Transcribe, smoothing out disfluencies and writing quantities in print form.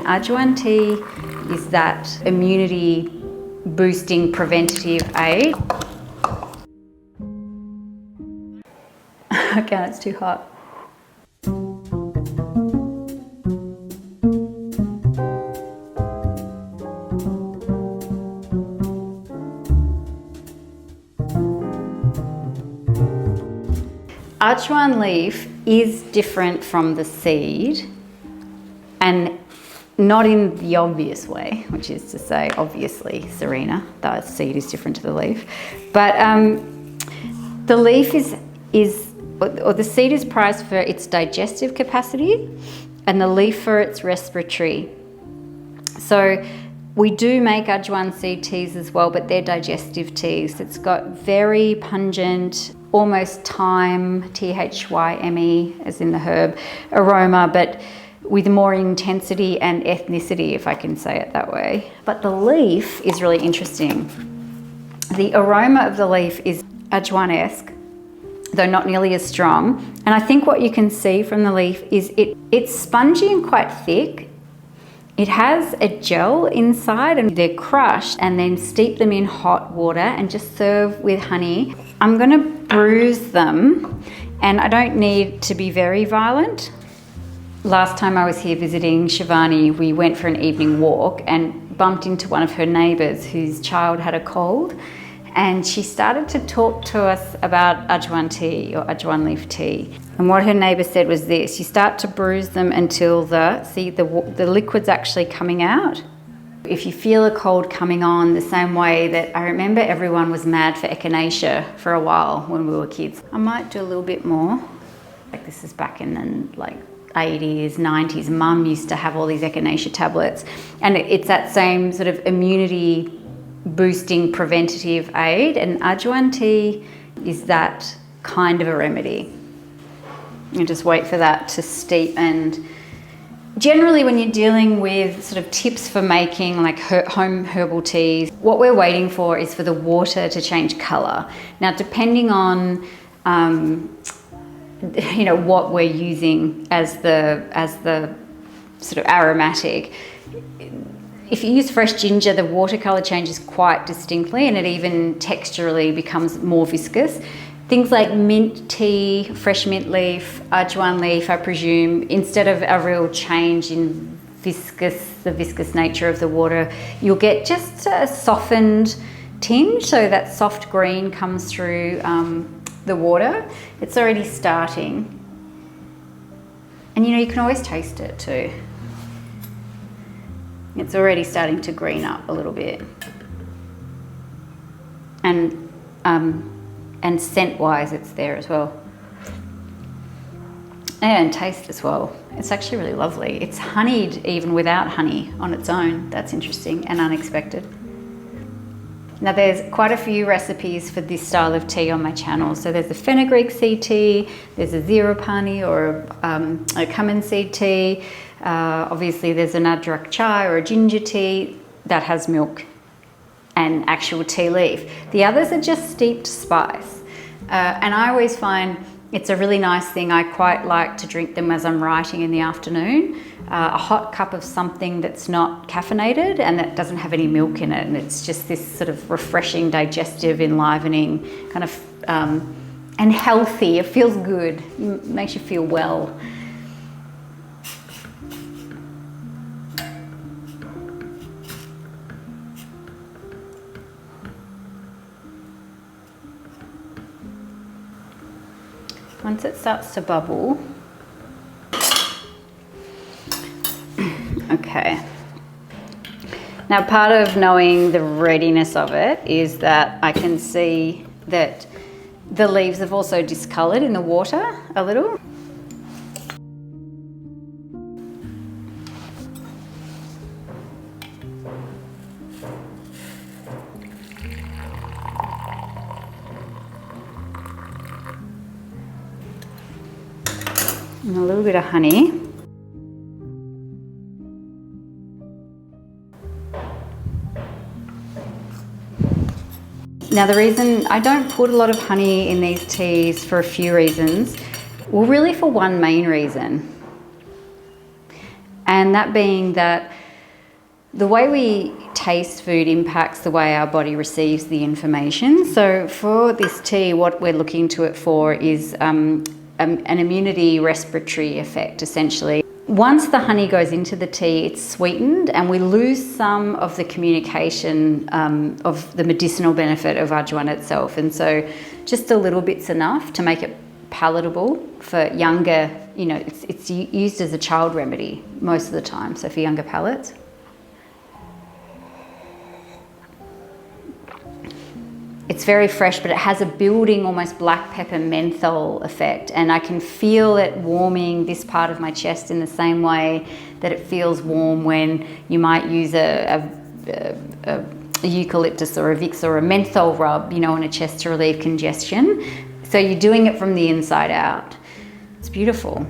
Ajwain tea is that immunity boosting preventative aid. Okay, it's too hot. Ajwain leaf is different from the seed, and not in the obvious way, which is to say, obviously, Sarina, the seed is different to the leaf. But the leaf or the seed is prized for its digestive capacity and the leaf for its respiratory. So we do make Ajwain seed teas as well, but they're digestive teas. It's got very pungent, almost thyme, T-H-Y-M-E, as in the herb, aroma, but with more intensity and ethnicity, if I can say it that way. But the leaf is really interesting. The aroma of the leaf is Ajwain-esque, though not nearly as strong. And I think what you can see from the leaf is it's spongy and quite thick. It has a gel inside, and they're crushed and then steep them in hot water and just serve with honey. I'm gonna bruise them, and I don't need to be very violent. Last time I was here visiting Shivani, we went for an evening walk and bumped into one of her neighbours whose child had a cold, and she started to talk to us about Ajwain tea or Ajwain leaf tea. And what her neighbour said was this: you start to bruise them until the liquid's actually coming out. If you feel a cold coming on, the same way that I remember everyone was mad for echinacea for a while when we were kids. I might do a little bit more. Like, this is back in the 80s, 90s. Mum used to have all these echinacea tablets, and it's that same sort of immunity boosting preventative aid, and Ajwain tea is that kind of a remedy. You just wait for that to steep. And generally when you're dealing with sort of tips for making like home herbal teas, what we're waiting for is for the water to change colour. Now, depending on what we're using as the sort of aromatic, if you use fresh ginger, the water colour changes quite distinctly, and it even texturally becomes more viscous. Things like mint tea, fresh mint leaf, Ajwain leaf, I presume, instead of a real change in the viscous nature of the water, you'll get just a softened tinge, so that soft green comes through the water. It's already starting. And you can always taste it too. It's already starting to green up a little bit. And scent-wise, it's there as well. And taste as well. It's actually really lovely. It's honeyed even without honey on its own. That's interesting and unexpected. Now, there's quite a few recipes for this style of tea on my channel. So there's a fenugreek seed tea, there's a zirapani or a cumin seed tea. Obviously, there's an adrak chai or a ginger tea that has milk and actual tea leaf. The others are just steeped spice. And I always find it's a really nice thing. I quite like to drink them as I'm writing in the afternoon. A hot cup of something that's not caffeinated and that doesn't have any milk in it. And it's just this sort of refreshing, digestive, enlivening kind of, and healthy. It feels good, it makes you feel well. Once it starts to bubble, okay. Now, part of knowing the readiness of it is that I can see that the leaves have also discoloured in the water a little. And a little bit of honey. Now, the reason I don't put a lot of honey in these teas for a few reasons. Well, really for one main reason. And that being that the way we taste food impacts the way our body receives the information. So for this tea, what we're looking to it for is an immunity respiratory effect, essentially. Once the honey goes into the tea, it's sweetened and we lose some of the communication of the medicinal benefit of Ajwain itself. And so just a little bit's enough to make it palatable for younger, you know, it's used as a child remedy most of the time, so for younger palates. It's very fresh, but it has a building, almost black pepper menthol effect, and I can feel it warming this part of my chest in the same way that it feels warm when you might use a eucalyptus or a Vicks or a menthol rub, you know, on a chest to relieve congestion. So you're doing it from the inside out. It's beautiful.